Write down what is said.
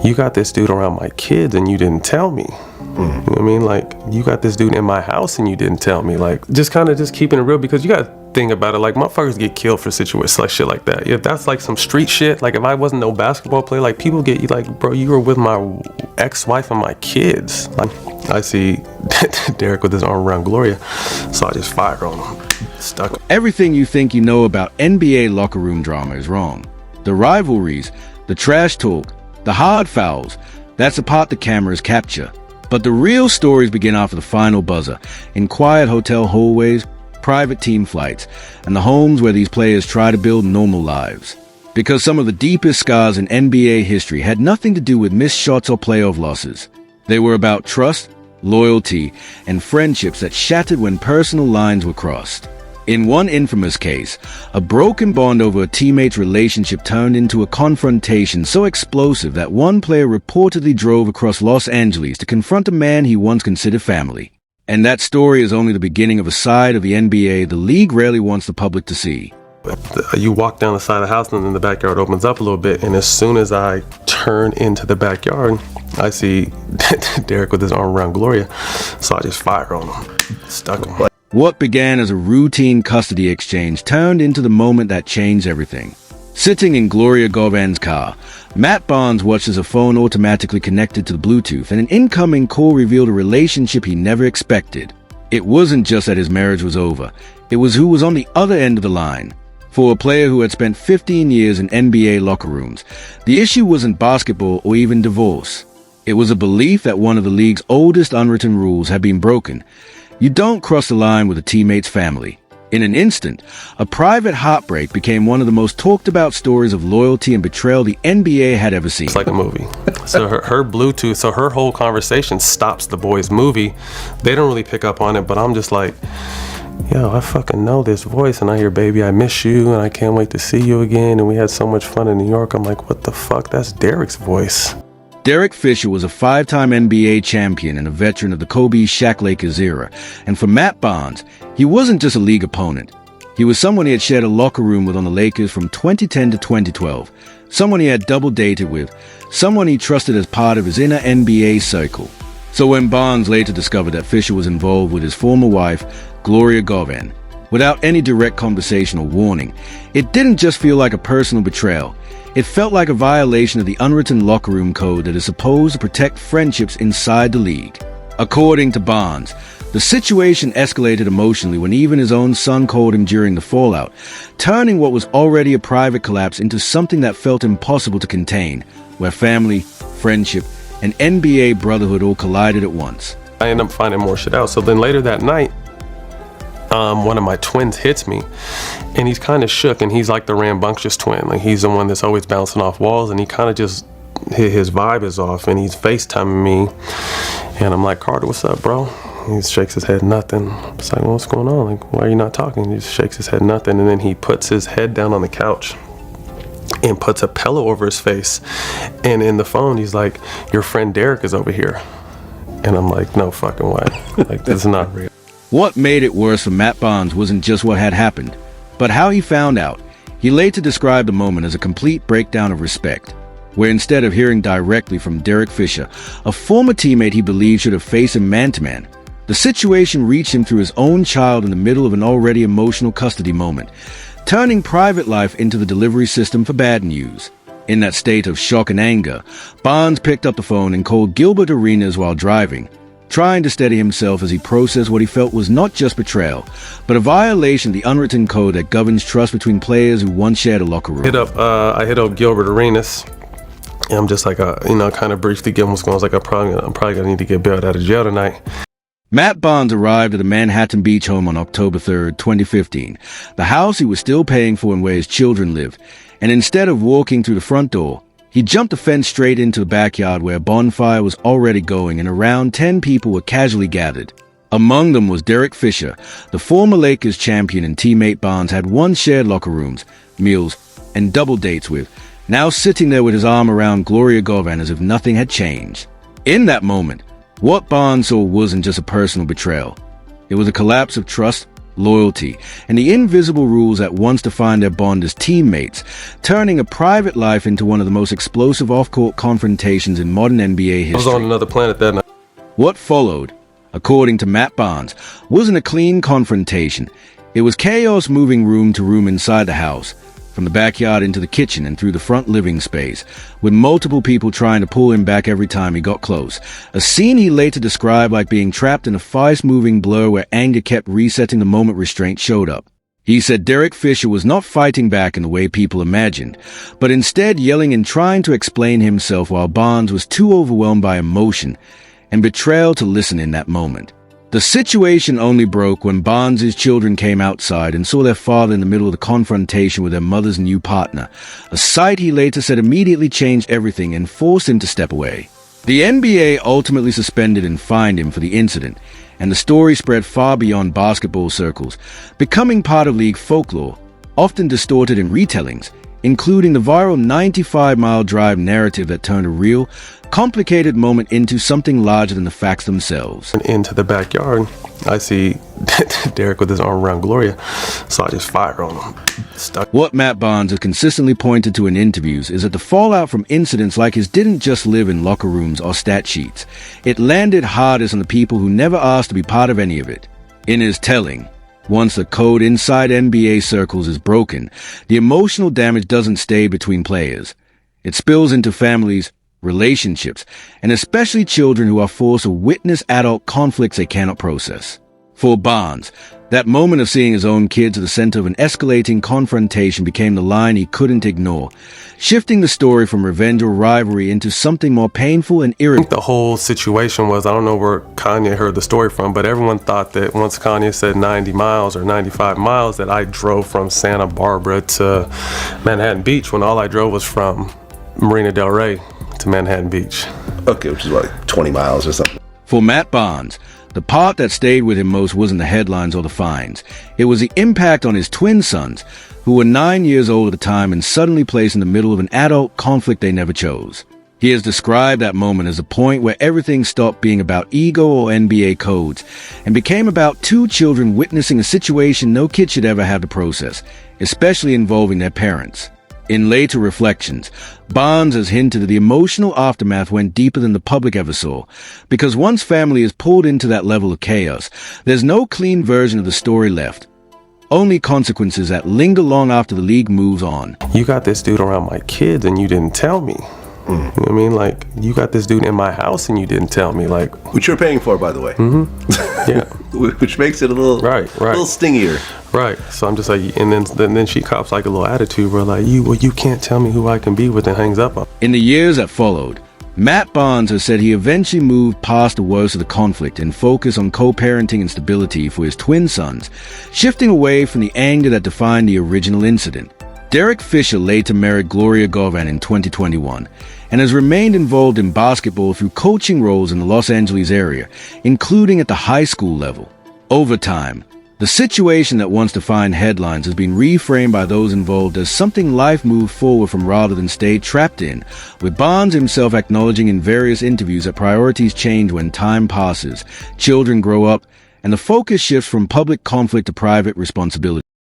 you got this dude around my kids and you didn't tell me. You know what I mean? Like, you got this dude in my house and you didn't tell me. Like, just kind of just keeping it real, because you got to think about it. Like, motherfuckers get killed for situations like shit like that. If that's like some street shit, like if I wasn't no basketball player, like people get you like, bro, you were with my ex-wife and my kids. Like, I see Derek with his arm around Gloria, so I just fired on him. Stuck. Everything you think you know about NBA locker room drama is wrong. The rivalries, the trash talk, the hard fouls, that's the part the cameras capture. But the real stories begin after the final buzzer, in quiet hotel hallways, private team flights, and the homes where these players try to build normal lives. Because some of the deepest scars in NBA history had nothing to do with missed shots or playoff losses. They were about trust, loyalty, and friendships that shattered when personal lines were crossed. In one infamous case, a broken bond over a teammate's relationship turned into a confrontation so explosive that one player reportedly drove across Los Angeles to confront a man he once considered family. And that story is only the beginning of a side of the NBA the league rarely wants the public to see. You walk down the side of the house and then the backyard opens up a little bit, and as soon as I turn into the backyard, I see Derek with his arm around Gloria, so I just fire on him. Stuck him. What began as a routine custody exchange turned into the moment that changed everything. Sitting in Gloria Govan's car, Matt Barnes watched as a phone automatically connected to the Bluetooth, and an incoming call revealed a relationship he never expected. It wasn't just that his marriage was over, it was who was on the other end of the line. For a player who had spent 15 years in NBA locker rooms, the issue wasn't basketball or even divorce. It was a belief that one of the league's oldest unwritten rules had been broken. You don't cross the line with a teammate's family. In an instant, a private heartbreak became one of the most talked about stories of loyalty and betrayal the NBA had ever seen. It's like a movie. So her Bluetooth, so her whole conversation stops the boys' movie. They don't really pick up on it, but I'm just like, yo, I fucking know this voice, and I hear, baby, I miss you, and I can't wait to see you again, and we had so much fun in New York. I'm like, what the fuck? That's Derek's voice. Derek Fisher was a 5-time NBA champion and a veteran of the Kobe-Shaq Lakers era. And for Matt Barnes, he wasn't just a league opponent. He was someone he had shared a locker room with on the Lakers from 2010 to 2012, someone he had double-dated with, someone he trusted as part of his inner NBA circle. So when Barnes later discovered that Fisher was involved with his former wife, Gloria Govan, without any direct conversation or warning, it didn't just feel like a personal betrayal. It felt like a violation of the unwritten locker room code that is supposed to protect friendships inside the league. According to Barnes, the situation escalated emotionally when even his own son called him during the fallout, turning what was already a private collapse into something that felt impossible to contain, where family, friendship, and NBA brotherhood all collided at once. I ended up finding more shit out. So then later that night, one of my twins hits me, and he's kind of shook, and he's like the rambunctious twin. Like, he's the one that's always bouncing off walls, and he kind of just, his vibe is off, and he's FaceTiming me, and I'm like, Carter, what's up, bro? He shakes his head, nothing. It's like, well, what's going on? Like, why are you not talking? He just shakes his head, nothing, and then he puts his head down on the couch and puts a pillow over his face, and in the phone, he's like, your friend Derek is over here. And I'm like, no fucking way. Like, this is not real. What made it worse for Matt Barnes wasn't just what had happened, but how he found out. He later described the moment as a complete breakdown of respect, where instead of hearing directly from Derek Fisher, a former teammate he believed should have faced him man-to-man, the situation reached him through his own child in the middle of an already emotional custody moment, turning private life into the delivery system for bad news. In that state of shock and anger, Barnes picked up the phone and called Gilbert Arenas while driving, trying to steady himself as he processed what he felt was not just betrayal, but a violation of the unwritten code that governs trust between players who once shared a locker room. I hit up Gilbert Arenas, and I'm just like, kind of briefly give him what's going on. I was like, I'm probably gonna need to get bailed out of jail tonight. Matt Barnes arrived at the Manhattan Beach home on October 3rd, 2015, the house he was still paying for and where his children lived, and instead of walking through the front door, he jumped the fence straight into the backyard where a bonfire was already going and around 10 people were casually gathered. Among them was Derek Fisher, the former Lakers champion and teammate Barnes had once shared locker rooms, meals, and double dates with, now sitting there with his arm around Gloria Govan as if nothing had changed. In that moment, what Barnes saw wasn't just a personal betrayal. It was a collapse of trust, loyalty, and the invisible rules that once defined their bond as teammates, turning a private life into one of the most explosive off-court confrontations in modern NBA history. I was on another planet that night. What followed, according to Matt Barnes, wasn't a clean confrontation. It was chaos moving room to room inside the house, from the backyard into the kitchen and through the front living space, with multiple people trying to pull him back every time he got close. A scene he later described like being trapped in a fast-moving blur where anger kept resetting the moment restraint showed up. He said Derek Fisher was not fighting back in the way people imagined, but instead yelling and trying to explain himself while Barnes was too overwhelmed by emotion and betrayal to listen in that moment. The situation only broke when Barnes' children came outside and saw their father in the middle of the confrontation with their mother's new partner, a sight he later said immediately changed everything and forced him to step away. The NBA ultimately suspended and fined him for the incident, and the story spread far beyond basketball circles, becoming part of league folklore, often distorted in retellings, including the viral 95-mile drive narrative that turned a real, complicated moment into something larger than the facts themselves. Into the backyard, I see Derek with his arm around Gloria, so I just fire on him. Stuck. What Matt Barnes has consistently pointed to in interviews is that the fallout from incidents like his didn't just live in locker rooms or stat sheets. It landed hardest on the people who never asked to be part of any of it. In his telling, once the code inside NBA circles is broken, the emotional damage doesn't stay between players. It spills into families, relationships, and especially children who are forced to witness adult conflicts they cannot process. For Barnes, that moment of seeing his own kids at the center of an escalating confrontation became the line he couldn't ignore, shifting the story from revenge or rivalry into something more painful and I irritating. think the whole situation was, I don't know where Kanye heard the story from, but everyone thought that once Kanye said 90 miles or 95 miles, that I drove from Santa Barbara to Manhattan Beach, when all I drove was from Marina Del Rey to Manhattan Beach. Okay, which is what, like 20 miles or something. For Matt Barnes, the part that stayed with him most wasn't the headlines or the fines. It was the impact on his twin sons, who were 9 years old at the time and suddenly placed in the middle of an adult conflict they never chose. He has described that moment as a point where everything stopped being about ego or NBA codes and became about two children witnessing a situation no kid should ever have to process, especially involving their parents. In later reflections, Barnes has hinted that the emotional aftermath went deeper than the public ever saw, because once family is pulled into that level of chaos, there's no clean version of the story left. Only consequences that linger long after the league moves on. You got this dude around my kids and you didn't tell me. You know what I mean? Like, you got this dude in my house and you didn't tell me. Like, Which you're paying for, by the way. yeah. Which makes it a little, Right. a little stingier. Right. So I'm just like, and then she cops like a little attitude where like, you can't tell me who I can be with, and hangs up on. In the years that followed, Matt Barnes has said he eventually moved past the worst of the conflict and focused on co-parenting and stability for his twin sons, shifting away from the anger that defined the original incident. Derek Fisher later married Gloria Govan in 2021 and has remained involved in basketball through coaching roles in the Los Angeles area, including at the high school level. Over time, the situation that once defined headlines has been reframed by those involved as something life moved forward from rather than stayed trapped in, with Barnes himself acknowledging in various interviews that priorities change when time passes, children grow up, and the focus shifts from public conflict to private responsibility.